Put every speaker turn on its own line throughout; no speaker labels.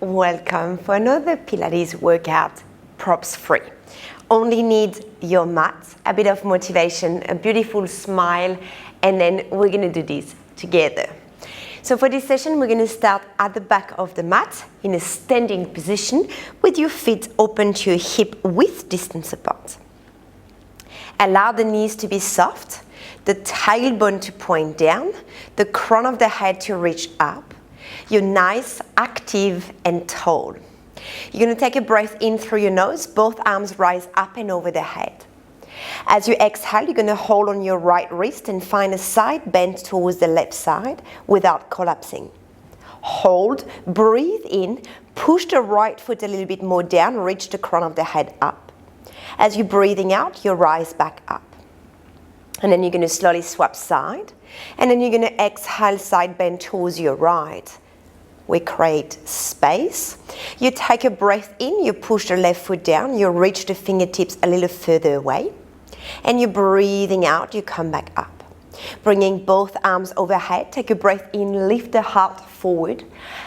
welcome for another Pilates workout, props free. Only need your mat, a bit of motivation, a beautiful smile, and then we're gonna do this together. So for this session, we're gonna start at the back of the mat in a standing position with your feet open to your hip width distance apart. Allow the knees to be soft, the tailbone to point down, the crown of the head to reach up. You're nice, active, and tall. You're gonna take a breath in through your nose, both arms rise up and over the head. As you exhale, you're gonna hold on your right wrist and find a side bend towards the left side without collapsing. Hold, breathe in, push the right foot a little bit more down, reach the crown of the head up. As you're breathing out, you rise back up. And then you're gonna slowly swap side, and then you're gonna exhale, side bend towards your right. We create space. You take a breath in, you push the left foot down, you reach the fingertips a little further away, and you're breathing out, you come back up. Bringing both arms overhead, take a breath in, lift the heart forward.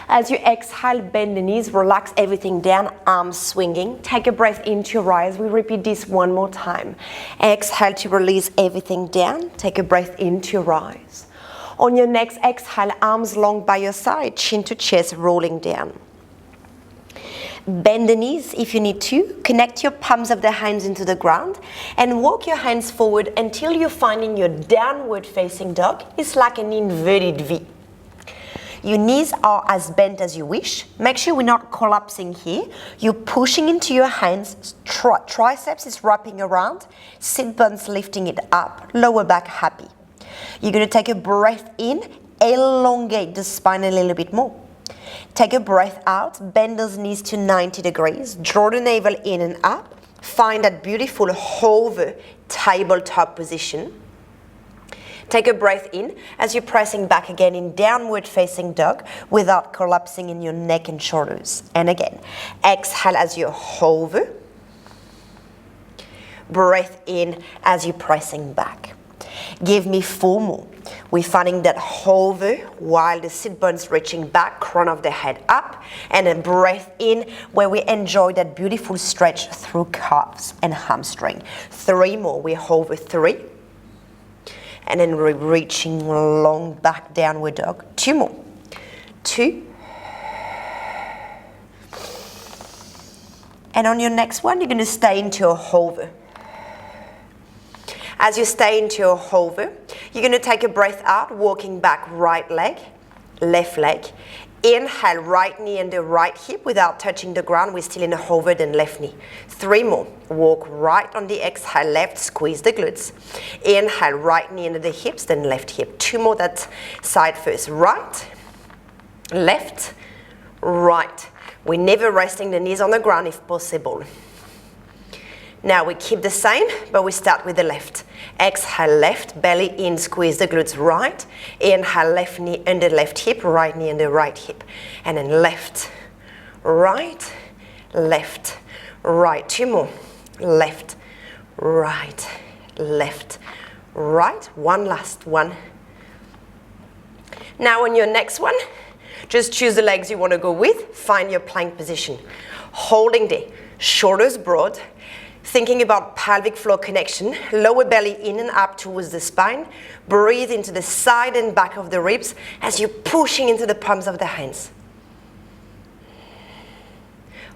As you exhale, bend the knees, relax everything down, arms swinging. Take a breath in to rise. We repeat this one more time. Exhale to release everything down. Take a breath in to rise. On your next exhale, arms long by your side, chin to chest, rolling down. Bend the knees if you need to. Connect your palms of the hands into the ground and walk your hands forward until you're finding your downward facing dog. It's like an inverted V. Your knees are as bent as you wish. Make sure we're not collapsing here. You're pushing into your hands. Triceps is wrapping around. Sit bones lifting it up. Lower back happy. You're going to take a breath in. Elongate the spine a little bit more. Take a breath out, bend those knees to 90 degrees, draw the navel in and up, find that beautiful hover tabletop position. Take a breath in as you're pressing back again in downward facing dog without collapsing in your neck and shoulders. And again, exhale as you hover, breath in as you're pressing back. Give me 4 more. We're finding that hover while the sit bones reaching back, crown of the head up, and a breath in where we enjoy that beautiful stretch through calves and hamstring. 3 more. We hover 3. And then we're reaching long back downward dog. 2 more. 2. And on your next one, you're going to stay into a hover. As you stay into a hover, you're going to take a breath out, walking back right leg, left leg. Inhale, right knee and the right hip without touching the ground. We're still in a hover, then left knee. 3 more. Walk right on the exhale, left, squeeze the glutes. Inhale, right knee under the hips, then left hip. 2 more, that side first. Right, left, right. We're never resting the knees on the ground if possible. Now we keep the same, but we start with the left. Exhale, left, belly in, squeeze the glutes, right. Inhale, left knee under left hip, right knee under right hip. And then left, right, left, right. 2 more. Left, right, left, right. One last one. Now on your next one, just choose the legs you want to go with. Find your plank position. Holding the shoulders broad. Thinking about pelvic floor connection, lower belly in and up towards the spine. Breathe into the side and back of the ribs as you're pushing into the palms of the hands.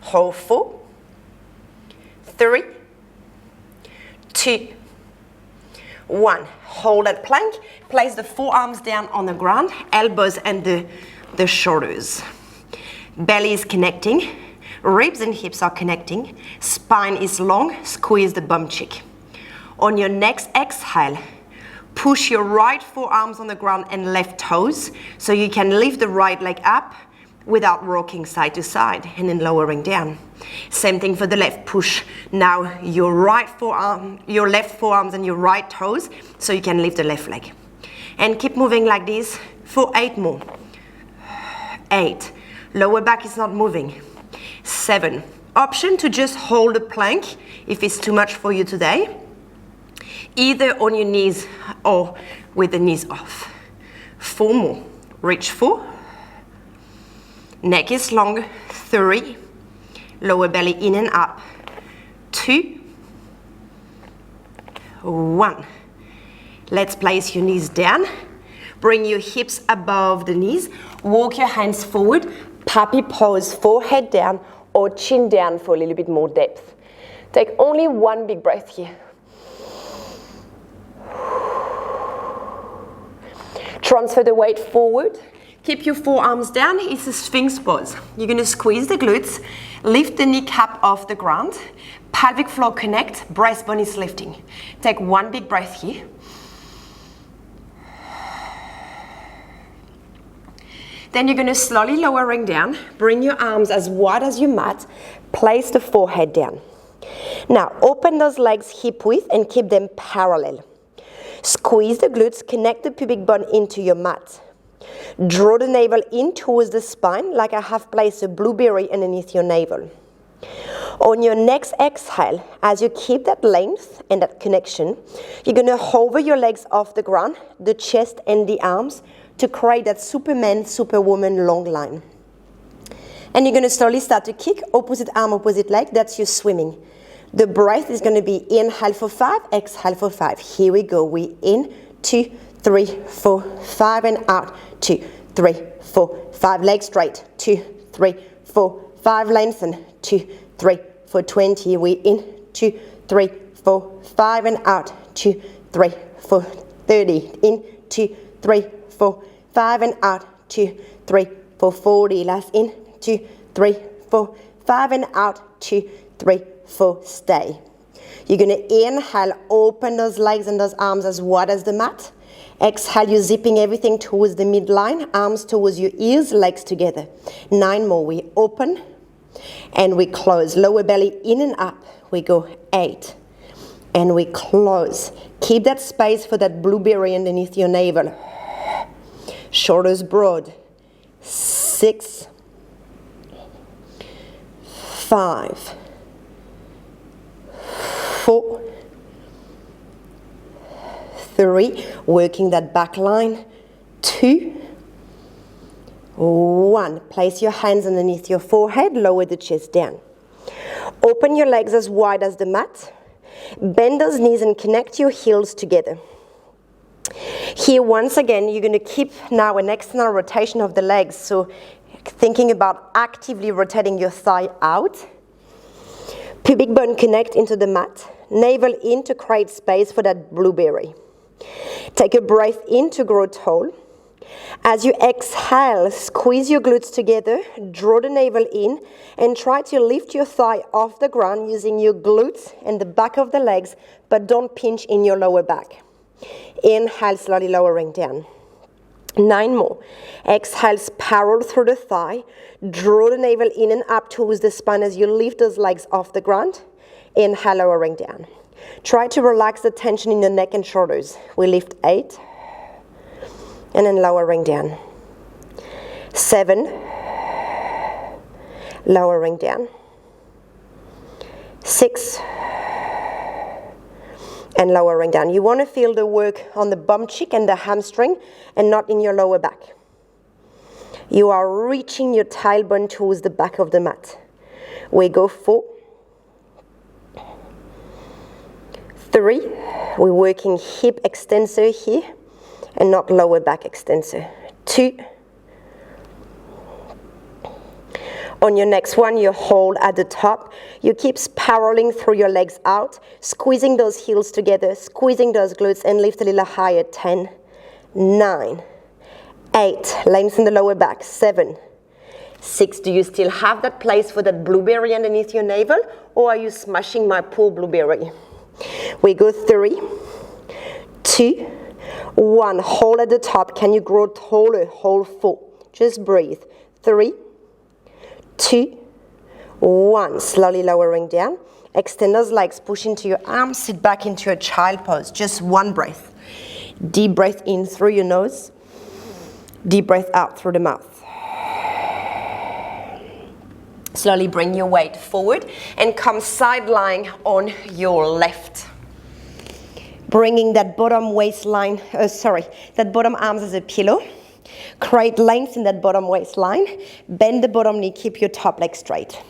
Hold 4, 3, 2, 1. Hold that plank. Place the forearms down on the ground, elbows and the shoulders. Belly is connecting. Ribs and hips are connecting. Spine is long. Squeeze the bum cheek. On your next exhale, push your right forearms on the ground and left toes so you can lift the right leg up without rocking side to side and then lowering down. Same thing for the left. Push now your left forearms and your right toes so you can lift the left leg. And keep moving like this for 8 more. 8. Lower back is not moving. 7. Option to just hold the plank if it's too much for you today. Either on your knees or with the knees off. 4 more. Reach 4. Neck is long. 3, lower belly in and up, 2, 1. Let's place your knees down. Bring your hips above the knees. Walk your hands forward. Puppy pose, forehead down or chin down for a little bit more depth. Take only one big breath here. Transfer the weight forward. Keep your forearms down. It's a Sphinx pose. You're going to squeeze the glutes, lift the kneecap off the ground, pelvic floor connect, breastbone is lifting. Take one big breath here. Then you're going to slowly lowering down, bring your arms as wide as your mat, place the forehead down. Now open those legs hip width and keep them parallel. Squeeze the glutes, connect the pubic bone into your mat. Draw the navel in towards the spine like I have placed a blueberry underneath your navel. On your next exhale, as you keep that length and that connection, you're going to hover your legs off the ground, the chest and the arms, to create that Superman, Superwoman long line. And you're going to slowly start to kick, opposite arm, opposite leg. That's your swimming. The breath is going to be inhale for 5, exhale for 5. Here we go. We in, 2, 3, 4, 5, and out. 2, 3, 4, 5. Legs straight. 2, 3, 4, 5. Lengthen. 2, 3, 4, 20. We in, 2, 3, 4, 5, and out. 2, 3, 4, 30. In, 2, 3, 4, 5, and out. 2, 3, 4, 40. Last in, 2, 3, 4, 5, and out. 2, 3, 4. Stay. You're going to inhale, open those legs and those arms as wide as the mat. Exhale, you're zipping everything towards the midline, arms towards your ears, legs together. 9 more. We open and we close. Lower belly in and up. We go 8 and we close. Keep that space for that blueberry underneath your navel. Shoulders broad. 6, 5, 4, 3, working that back line, 2, 1. Place your hands underneath your forehead, lower the chest down. Open your legs as wide as the mat. Bend those knees and connect your heels together. Here, once again, you're going to keep now an external rotation of the legs. So thinking about actively rotating your thigh out. Pubic bone connect into the mat. Navel in to create space for that blueberry. Take a breath in to grow tall. As you exhale, squeeze your glutes together, draw the navel in, and try to lift your thigh off the ground using your glutes and the back of the legs, but don't pinch in your lower back. Inhale, slowly lowering down. 9 more. Exhale, spiral through the thigh. Draw the navel in and up towards the spine as you lift those legs off the ground. Inhale, lowering down. Try to relax the tension in the neck and shoulders. We lift 8. And then lowering down. 7. Lowering down. 6. And lowering down. You want to feel the work on the bum cheek and the hamstring and not in your lower back. You are reaching your tailbone towards the back of the mat. We go 4. 3. We're working hip extensor here and not lower back extensor. 2. On your next one, you hold at the top. You keep spiraling through your legs out, squeezing those heels together, squeezing those glutes, and lift a little higher. 10, 9, 8. Lengthen the lower back. 7, 6. Do you still have that place for that blueberry underneath your navel, or are you smashing my poor blueberry? We go 3, 2, 1. Hold at the top. Can you grow taller? Hold 4. Just breathe. 3, 2, 1. Slowly lowering down. Extend those legs, push into your arms, sit back into a child pose. Just one breath. Deep breath in through your nose. Deep breath out through the mouth. Slowly bring your weight forward and come side lying on your left. Bringing that bottom waistline, that bottom arms as a pillow. Create length in that bottom waistline. Bend the bottom knee, keep your top leg straight.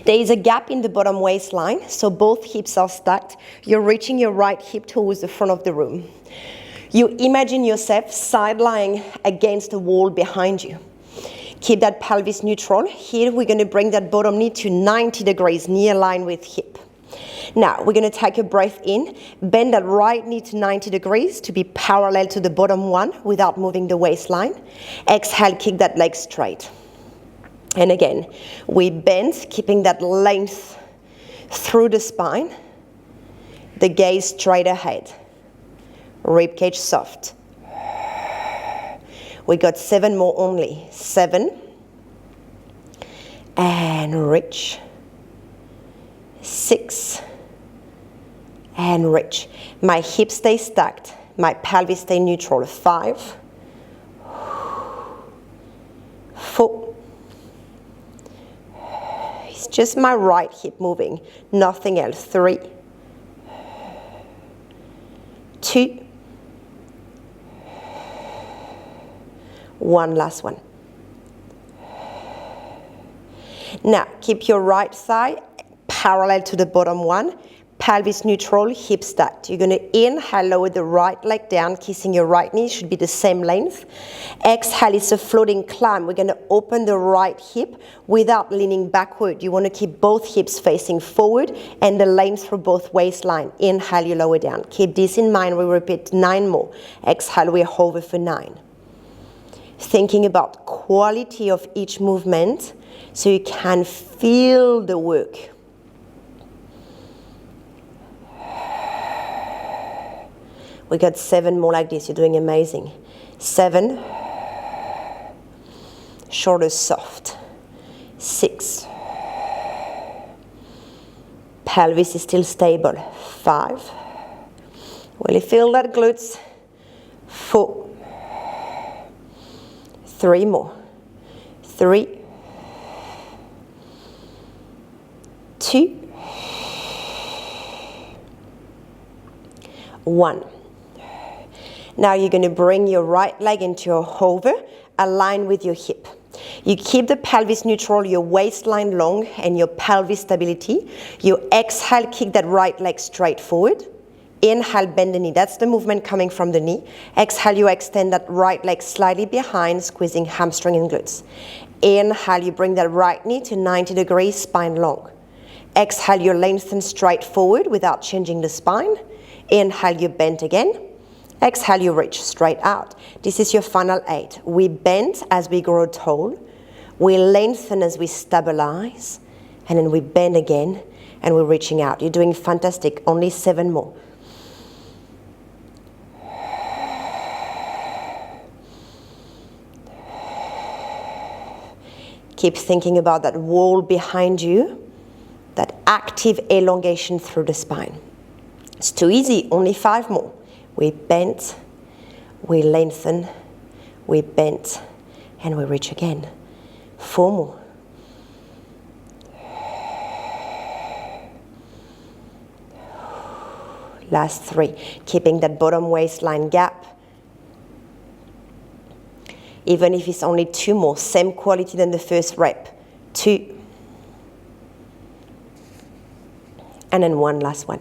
There is a gap in the bottom waistline, so both hips are stacked. You're reaching your right hip towards the front of the room. You imagine yourself side lying against the wall behind you. Keep that pelvis neutral. Here we're going to bring that bottom knee to 90 degrees, knee aligned with hip. Now we're going to take a breath in, bend that right knee to 90 degrees to be parallel to the bottom one without moving the waistline. Exhale, kick that leg straight. And again, we bend, keeping that length through the spine, the gaze straight ahead. Ribcage soft. We got 7 more only. 7. And reach. 6. And reach. My hips stay stacked. My pelvis stay neutral. 5. 4. It's just my right hip moving. Nothing else. 3. 2. 1, last one. Now, keep your right thigh parallel to the bottom one, pelvis neutral, hip stacked. You're going to inhale, lower the right leg down, kissing your right knee, should be the same length. Exhale, it's a floating climb. We're going to open the right hip without leaning backward. You want to keep both hips facing forward and the length for both waistline. Inhale, you lower down. Keep this in mind. We repeat 9 more. Exhale, we hover for 9. Thinking about quality of each movement so you can feel the work. We got 7 more like this. You're doing amazing. 7. Shoulders soft. 6. Pelvis is still stable. 5. Really feel that glutes. 4. 3 more. 3. 2. 1. Now you're going to bring your right leg into your hover, align with your hip. You keep the pelvis neutral, your waistline long, and your pelvis stability. You exhale, kick that right leg straight forward. Inhale, bend the knee. That's the movement coming from the knee. Exhale, you extend that right leg slightly behind, squeezing hamstring and glutes. Inhale, you bring that right knee to 90 degrees, spine long. Exhale, you lengthen straight forward without changing the spine. Inhale, you bend again. Exhale, you reach straight out. This is your final 8. We bend as we grow tall. We lengthen as we stabilize. And then we bend again and we're reaching out. You're doing fantastic. Only 7 more. Keep thinking about that wall behind you, that active elongation through the spine. It's too easy, only 5 more. We bend, we lengthen, we bend, and we reach again. 4 more. Last 3, keeping that bottom waistline gap. Even if it's only 2 more, same quality than the first rep. 2. And then 1 last one.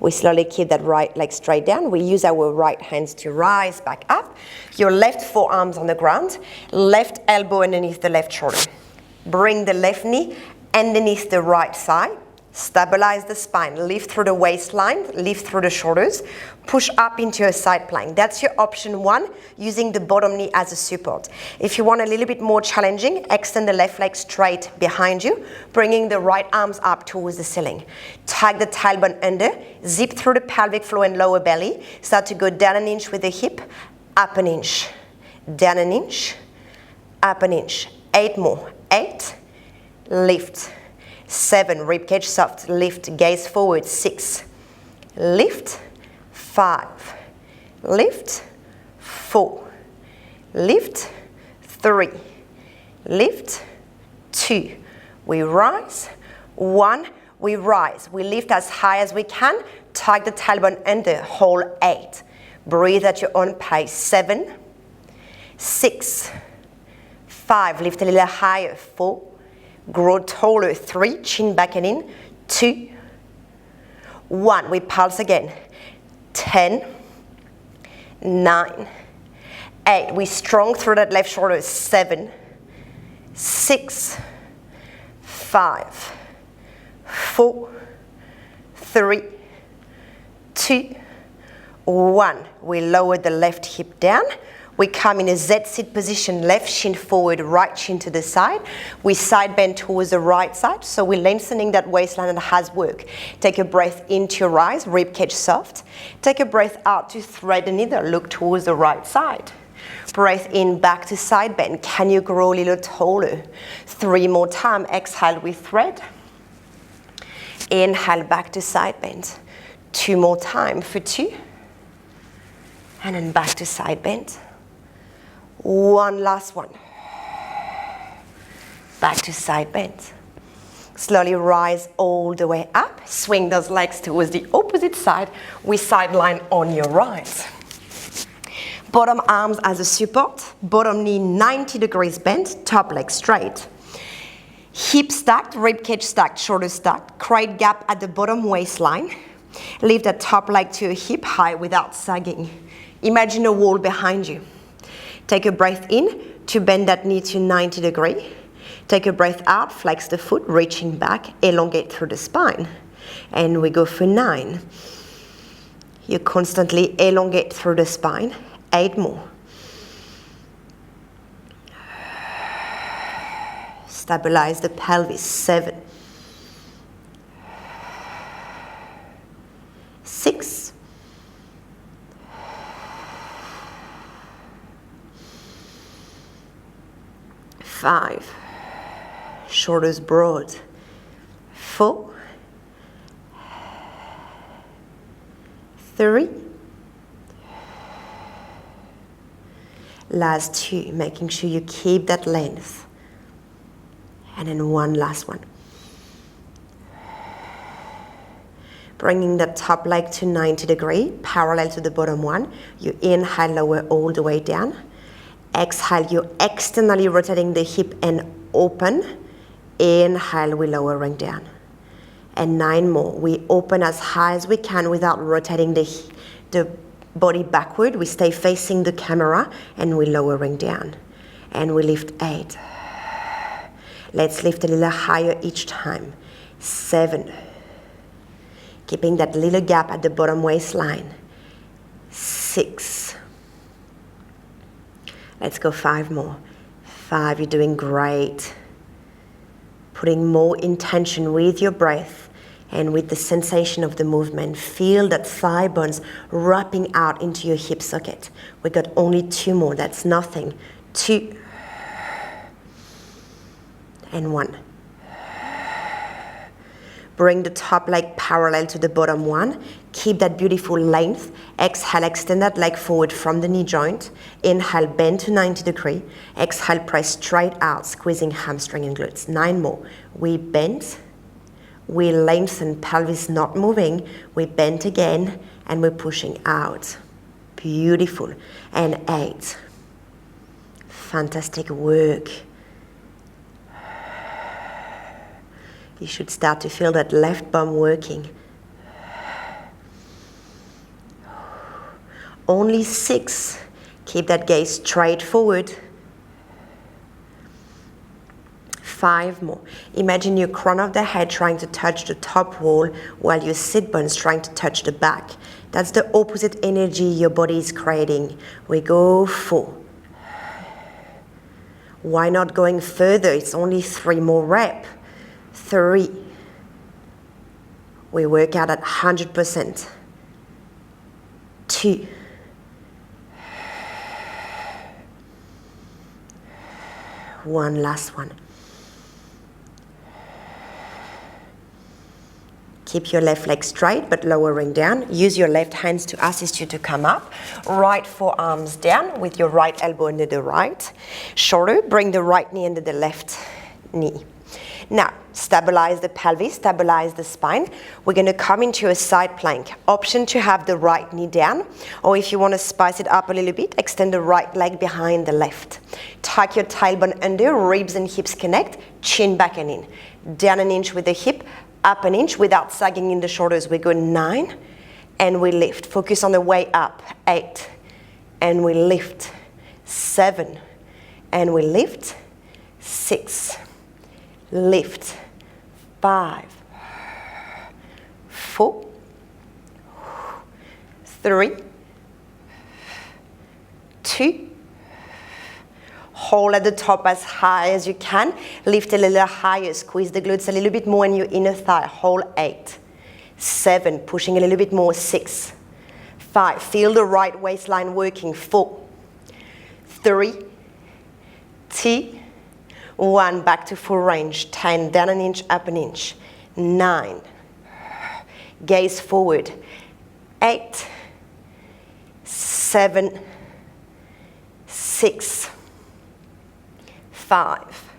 We slowly keep that right leg straight down. We use our right hands to rise back up. Your left forearms on the ground, left elbow underneath the left shoulder. Bring the left knee underneath the right thigh. Stabilize the spine, lift through the waistline, lift through the shoulders, push up into a side plank. That's your option 1, using the bottom knee as a support. If you want a little bit more challenging, extend the left leg straight behind you, bringing the right arms up towards the ceiling. Tag the tailbone under, zip through the pelvic floor and lower belly. Start to go down an inch with the hip, up an inch, down an inch, up an inch. 8 more. 8, lift. 7, ribcage soft, lift, gaze forward. 6, lift. 5, lift. 4, lift. 3, lift. 2, we rise. 1, we rise. We lift as high as we can. Tuck the tailbone under, hold 8. Breathe at your own pace. 7, 6, 5, lift a little higher. 4, grow taller. 3, chin back and in. 2, 1, we pulse again. 10, 9, 8, we strong through that left shoulder. 7, 6, 5, 4, 3, 2, 1. We lower the left hip down. We come in a Z-sit position, left shin forward, right shin to the side. We side bend towards the right side, so we're lengthening that waistline and has work. Take a breath into your eyes, rib cage soft. Take a breath out to thread the needle, look towards the right side. Breath in, back to side bend. Can you grow a little taller? 3 more times. Exhale with thread. Inhale, back to side bend. 2 more times for 2. And then back to side bend. 1 last one. Back to side bend. Slowly rise all the way up. Swing those legs towards the opposite side. We sideline on your right. Bottom arms as a support. Bottom knee 90 degrees bent. Top leg straight. Hip stacked, rib cage stacked, shoulder stacked. Create gap at the bottom waistline. Lift the top leg to a hip high without sagging. Imagine a wall behind you. Take a breath in to bend that knee to 90 degrees. Take a breath out, flex the foot, reaching back, elongate through the spine. And we go for 9. You constantly elongate through the spine. 8 more. Stabilize the pelvis. 7, 6, 5, shoulders broad. 4, 3, last 2, making sure you keep that length. And then 1 last one. Bringing the top leg to 90 degrees, parallel to the bottom one. You inhale, lower all the way down. Exhale, you're externally rotating the hip and open. Inhale, we're lowering down. And 9 more. We open as high as we can without rotating the body backward. We stay facing the camera and we're lowering down. And we lift 8. Let's lift a little higher each time. 7. Keeping that little gap at the bottom waistline. 6. Let's go 5 more. 5, you're doing great. Putting more intention with your breath and with the sensation of the movement. Feel that thigh bones wrapping out into your hip socket. We got only 2 more, that's nothing. 2. And 1. Bring the top leg parallel to the bottom one. Keep that beautiful length. Exhale, extend that leg forward from the knee joint. Inhale, bend to 90 degrees. Exhale, press straight out, squeezing hamstring and glutes. 9 more. We bend. We lengthen, pelvis not moving. We bend again, and we're pushing out. Beautiful. And 8. Fantastic work. You should start to feel that left bum working. Only 6. Keep that gaze straight forward. 5 more. Imagine your crown of the head trying to touch the top wall while your sit bones trying to touch the back. That's the opposite energy your body is creating. We go 4. Why not going further? It's only 3 more reps. 3. We work out at 100%. 2. 1 last one. Keep your left leg straight but lowering down. Use your left hands to assist you to come up. Right forearms down with your right elbow under the right shoulder. Bring the right knee under the left knee. Now, stabilize the pelvis, stabilize the spine. We're going to come into a side plank. Option to have the right knee down, or if you want to spice it up a little bit, extend the right leg behind the left. Tuck your tailbone under, ribs and hips connect, chin back and in. Down an inch with the hip, up an inch without sagging in the shoulders. We go 9, and we lift. Focus on the way up. 8, and we lift. 7, and we lift. 6, lift. 5, 4, 3, 2. Hold at the top as high as you can. Lift a little higher. Squeeze the glutes a little bit more in your inner thigh. Hold. 8, 7, pushing a little bit more. 6, 5. Feel the right waistline working. 4, 3, 2, 1. Back to full range. 10. Down an inch, up an inch. 9. Gaze forward. 8, 7, 6, 5,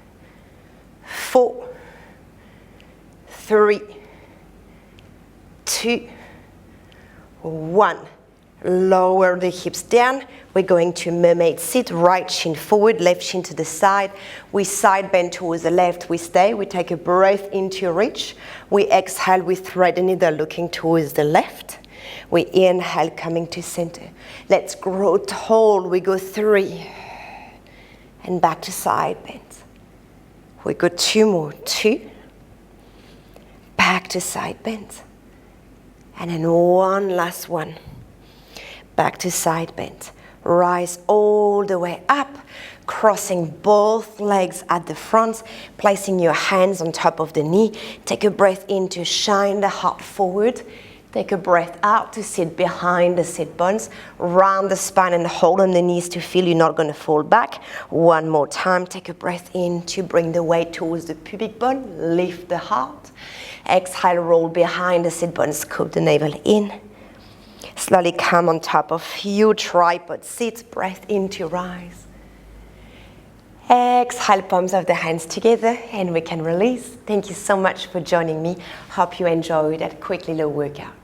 4, 3, 2, 1. Lower the hips down. We're going to mermaid sit, right shin forward, left shin to the side. We side bend towards the left. We stay. We take a breath into reach. We exhale, we thread the needle looking towards the left. We inhale, coming to center. Let's grow tall. We go 3. And back to side bend. We go 2 more. 2. Back to side bend. And then one last one. Back to side bend. Rise all the way up, crossing both legs at the front, placing your hands on top of the knee. Take a breath in to shine the heart forward. Take a breath out to sit behind the sit bones. Round the spine and hold on the knees to feel you're not going to fall back. One more time. Take a breath in to bring the weight towards the pubic bone. Lift the heart. Exhale, roll behind the sit bones. Scoop the navel in. Slowly come on top of your tripod. Sit, breath in to rise. Exhale, palms of the hands together, and we can release. Thank you so much for joining me. Hope you enjoyed that quick little workout.